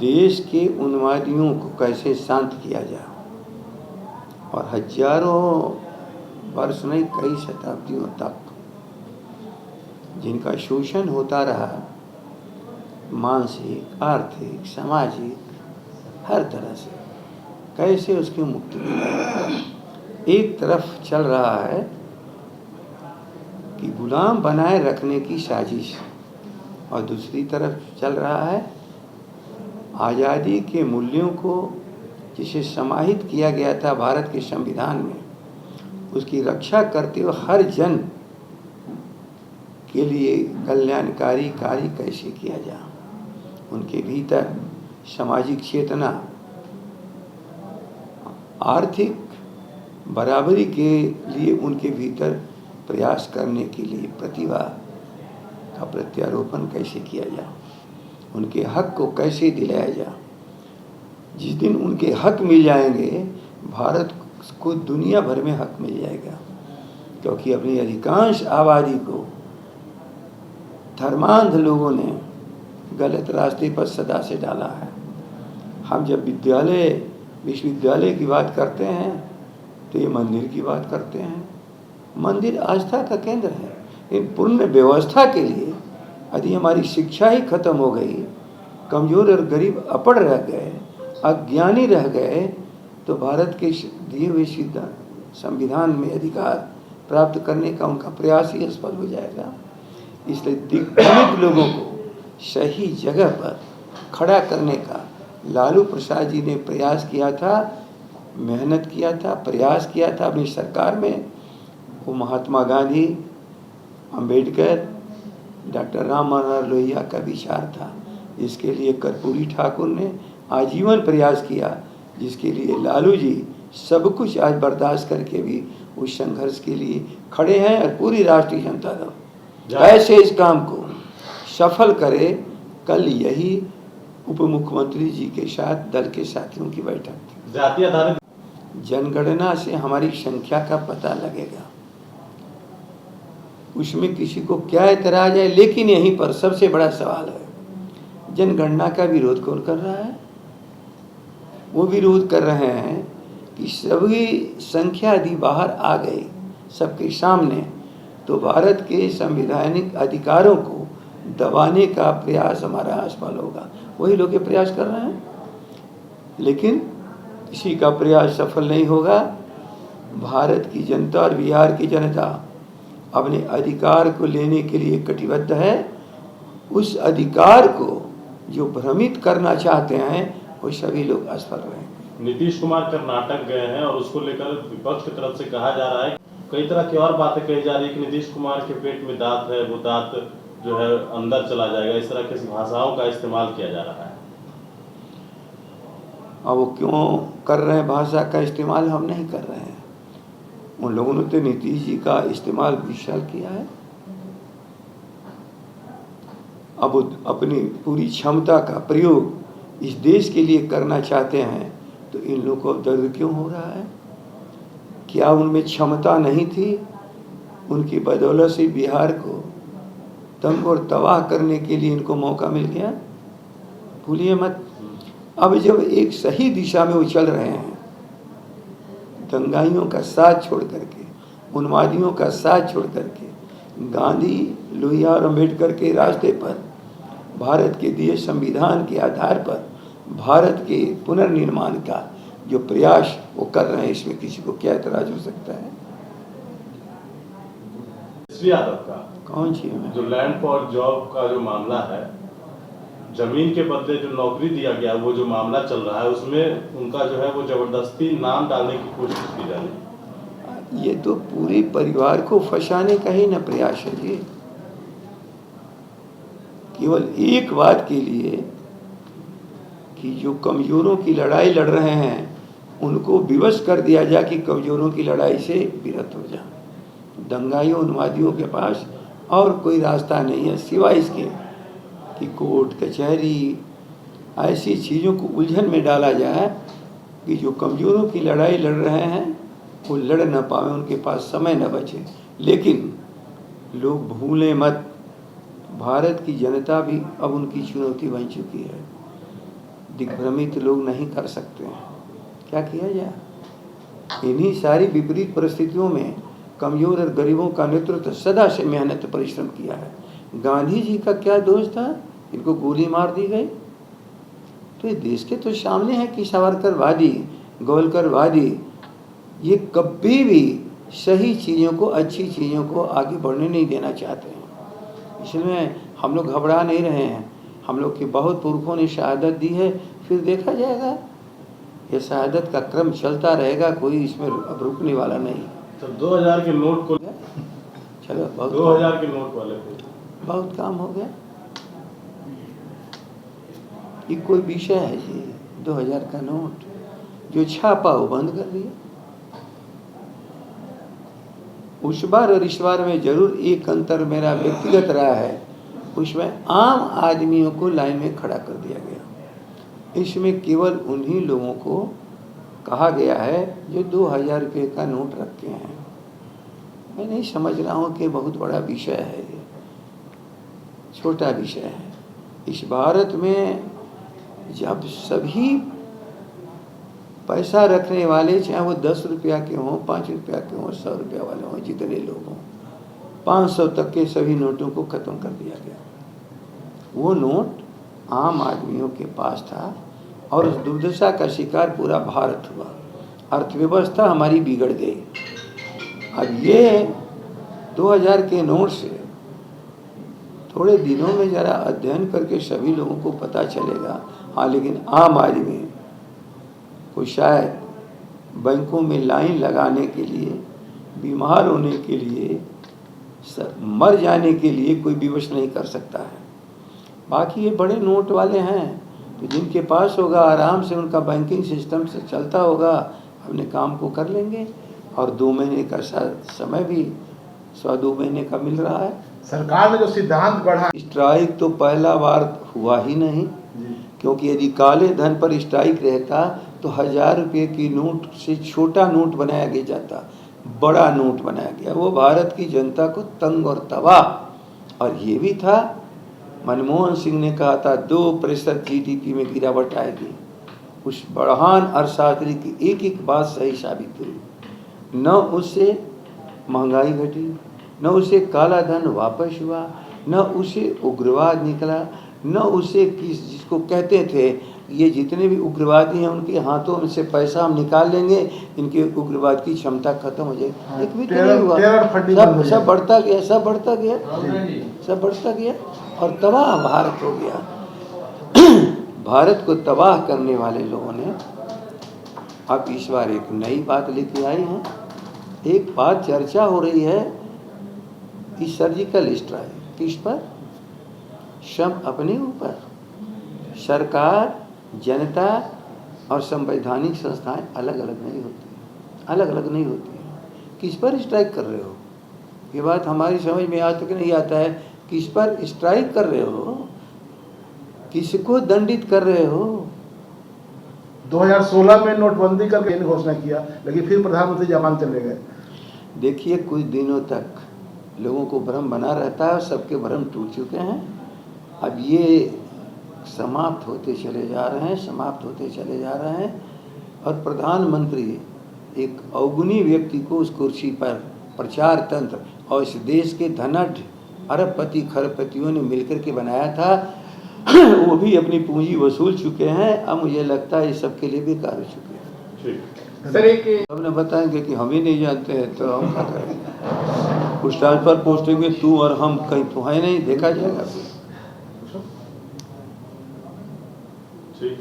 देश के उन्मादियों को कैसे शांत किया जाए, और हजारों वर्ष नहीं कई शताब्दियों तक जिनका शोषण होता रहा, मानसिक, आर्थिक, सामाजिक, हर तरह से कैसे उसकी मुक्ति मिले। एक तरफ चल रहा है कि गुलाम बनाए रखने की साजिश, और दूसरी तरफ चल रहा है आज़ादी के मूल्यों को जिसे समाहित किया गया था भारत के संविधान में, उसकी रक्षा करते हुए हर जन के लिए कल्याणकारी कार्य कैसे किया जाए, उनके भीतर सामाजिक चेतना, आर्थिक बराबरी के लिए उनके भीतर प्रयास करने के लिए प्रतिभा का प्रत्यारोपण कैसे किया जाए, उनके हक को कैसे दिलाया जाए। जिस दिन उनके हक मिल जाएंगे, भारत को दुनिया भर में हक मिल जाएगा, क्योंकि अपनी अधिकांश आबादी को धर्मांध लोगों ने गलत रास्ते पर सदा से डाला है। हम जब विश्वविद्यालय की बात करते हैं तो ये मंदिर की बात करते हैं। मंदिर आस्था का केंद्र है। इन पूर्ण व्यवस्था के लिए यदि हमारी शिक्षा ही खत्म हो गई, कमजोर और गरीब अपड़ रह गए, अज्ञानी रह गए, तो भारत के दिए हुए संविधान में अधिकार प्राप्त करने का उनका प्रयास ही असफल हो जाएगा। इसलिए दिग्भ्रमित लोगों को सही जगह पर खड़ा करने का लालू प्रसाद जी ने प्रयास किया था, मेहनत किया था, प्रयास किया था अपनी सरकार में। वो महात्मा गांधी, अंबेडकर, डॉक्टर राम मनोहर लोहिया का विचार था। इसके लिए कर्पूरी ठाकुर ने आजीवन प्रयास किया, जिसके लिए लालू जी सब कुछ आज बर्दाश्त करके भी उस संघर्ष के लिए खड़े हैं। और पूरी राष्ट्रीय जनता दल कैसे इस काम को सफल करे, कल यही उप मुख्यमंत्री जी के साथ दल के साथियों की बैठक थी। जातीय आधारित जनगणना से हमारी संख्या का पता लगेगा, उसमें किसी को क्या एतराज है। लेकिन यहीं पर सबसे बड़ा सवाल है, जनगणना का विरोध कौन कर रहा है? वो विरोध कर रहे हैं कि सभी संख्या यदि बाहर आ गई सबके सामने, तो भारत के संवैधानिक अधिकारों को दबाने का प्रयास हमारा असफल होगा। वही लोग ये प्रयास कर रहे हैं, लेकिन किसी का प्रयास सफल नहीं होगा। भारत की जनता और बिहार की जनता अपने अधिकार को लेने के लिए कटिबद्ध है। उस अधिकार को जो भ्रमित करना चाहते हैं, वो सभी लोग असफल रहे। नीतीश कुमार कर्नाटक गए हैं और उसको लेकर विपक्ष की तरफ से कहा जा रहा है, कई तरह की और बातें कही जा रही है कि नीतीश कुमार के पेट में दांत है, वो दांत जो है अंदर चला जाएगा। इस तरह की भाषाओं का इस्तेमाल किया जा रहा है। अब वो क्यों कर रहे हैं भाषा का इस्तेमाल? हम नहीं कर रहे हैं। उन लोगों ने तो नीतीश जी का इस्तेमाल विशाल किया है। अब वो अपनी पूरी क्षमता का प्रयोग इस देश के लिए करना चाहते हैं, तो इन लोगों को दर्द क्यों हो रहा है? क्या उनमें क्षमता नहीं थी? उनकी बदौलत से बिहार को तंग और तबाह करने के लिए इनको मौका मिल गया। भूलिए मत, अब जब एक सही दिशा में वो चल रहे हैं, दंगाइयों का साथ छोड़ करके, उन्मादियों का साथ छोड़ करके, गांधी, लोहिया और अम्बेडकर के रास्ते पर, भारत के दिए संविधान के आधार पर भारत के पुनर्निर्माण का जो प्रयास वो कर रहे हैं, इसमें किसी को क्या एतराज हो सकता है? यादव का कौन सी है? जो लैंड फॉर जॉब का जो मामला है, जमीन के बदले जो नौकरी दिया गया, वो जो मामला चल रहा है, उसमें उनका जो है वो जबरदस्ती नाम डालने की कोशिश की जा रही है। ये तो पूरे परिवार को फंसाने का ही न प्रयास है जी। केवल एक बात के लिए कि जो कमजोरों की लड़ाई लड़ रहे हैं, उनको विवश कर दिया जाए कि कमजोरों की लड़ाई से विरत हो जाए। दंगाइयों, उन्मादियों के पास और कोई रास्ता नहीं है सिवाय इसके कि कोर्ट कचहरी ऐसी चीज़ों को उलझन में डाला जाए कि जो कमजोरों की लड़ाई लड़ रहे हैं वो लड़ न पाए, उनके पास समय न बचे। लेकिन लोग भूलें मत, भारत की जनता भी अब उनकी चुनौती बन चुकी है। दिग्भ्रमित लोग नहीं कर सकते हैं। क्या किया जाए? इन्हीं सारी विपरीत परिस्थितियों में कमजोर और गरीबों का नेतृत्व सदा से मेहनत परिश्रम किया है। गांधी जी का क्या दोष था? इनको गोली मार दी गई। तो ये देश के तो सामने है कि सावरकरवादी, गोलकरवादी ये कभी भी सही चीज़ों को, अच्छी चीज़ों को आगे बढ़ने नहीं देना चाहते हैं। इसमें हम लोग घबरा नहीं रहे हैं। हम लोग के बहुत पुरखों ने शहादत दी है, फिर देखा जाएगा। ये शहादत का क्रम चलता रहेगा, कोई इसमें अब रुकने वाला नहीं। तो 2000 के नोट को चलो, बहुत 2000 के नोट वाले पे बहुत काम हो गया। ये कोई विषय है जी? 2000 का नोट जो छापा वो बंद कर दिया। उस बार और इस बार में जरूर एक अंतर मेरा व्यक्तिगत रहा है, उसमें आम आदमियों को लाइन में खड़ा कर दिया गया। इसमें केवल उन्हीं लोगों को कहा गया है जो 2000 रुपये का नोट रखे हैं। मैं नहीं समझ रहा हूँ कि बहुत बड़ा विषय है, ये छोटा विषय है। इस भारत में जब सभी पैसा रखने वाले, चाहे वो 10 रुपया के हों, 5 रुपया के हों, 100 रुपया वाले हों, जितने लोग हों, 500 तक के सभी नोटों को ख़त्म कर दिया गया। वो नोट आम आदमियों के पास था और उस दुर्दशा का शिकार पूरा भारत हुआ। अर्थव्यवस्था हमारी बिगड़ गई। अब ये 2000 के नोट से थोड़े दिनों में ज़रा अध्ययन करके सभी लोगों को पता चलेगा। हाँ, लेकिन आम आदमी को शायद बैंकों में लाइन लगाने के लिए, बीमार होने के लिए, मर जाने के लिए कोई विवश नहीं कर सकता है। बाकी ये बड़े नोट वाले हैं तो जिनके पास होगा, आराम से उनका बैंकिंग सिस्टम से चलता होगा, अपने काम को कर लेंगे। और 2 महीने का समय भी 2 महीने का मिल रहा है। सरकार ने जो सिद्धांत गढ़ा, स्ट्राइक तो पहला बार हुआ ही नहीं, क्योंकि यदि काले धन पर स्ट्राइक रहता तो 1000 रुपये की नोट से छोटा नोट बनाया गया जाता, बड़ा नोट बनाया गया। वो भारत की जनता को तंग और तबाह। और ये भी था, मनमोहन सिंह ने कहा था 2% GDP में गिरावट आएगी। उस बढ़ान अर्थशास्त्री की एक एक बात सही साबित हुई। न उससे महंगाई घटी, न उसे काला धन वापस हुआ, न उसे उग्रवाद निकला, न उसे जिसको कहते थे ये जितने भी उग्रवादी हैं उनके हाथों में से पैसा हम निकाल लेंगे, इनके उग्रवाद की क्षमता खत्म हो जाएगी। एक भी तो नहीं हुआ। सब बढ़ता गया, सब बढ़ता गया, सब बढ़ता गया और तबाह भारत हो गया। भारत को तबाह करने वाले लोगों ने अब इस बार एक नई बात लेके आई हैं। एक बात चर्चा हो रही है, इस सर्जिकल स्ट्राइक किस पर? सब अपने ऊपर। सरकार, जनता और संवैधानिक संस्थाएं अलग अलग नहीं होती, अलग अलग नहीं होती। किस पर स्ट्राइक कर रहे हो? ये बात हमारी समझ में आज तक नहीं आता है। किस पर स्ट्राइक कर रहे हो? किसको दंडित कर रहे हो? 2016 में नोटबंदी करके घोषणा किया, लेकिन फिर प्रधानमंत्री जापान चले गए। देखिए, कुछ दिनों तक लोगों को भ्रम बना रहता है, सबके भ्रम टूट चुके हैं। अब ये समाप्त होते चले जा रहे हैं, समाप्त होते चले जा रहे हैं। और प्रधानमंत्री एक अवगुणी व्यक्ति को उस कुर्सी पर प्रचार तंत्र और इस देश के धनाढ्य अरबपति खरबपतियों ने मिलकर के बनाया था, वो भी अपनी पूंजी वसूल चुके हैं। अब मुझे लगता है ये सबके लिए बेकार हो चुके हैं। सर, एक सबने बताएंगे कि हम ही नहीं जानते हैं तो हम क्या करेंगे? कुछ ट्रांसफर पोस्टिंग में तू और हम कहीं तो है नहीं, देखा जाएगा। ठीक।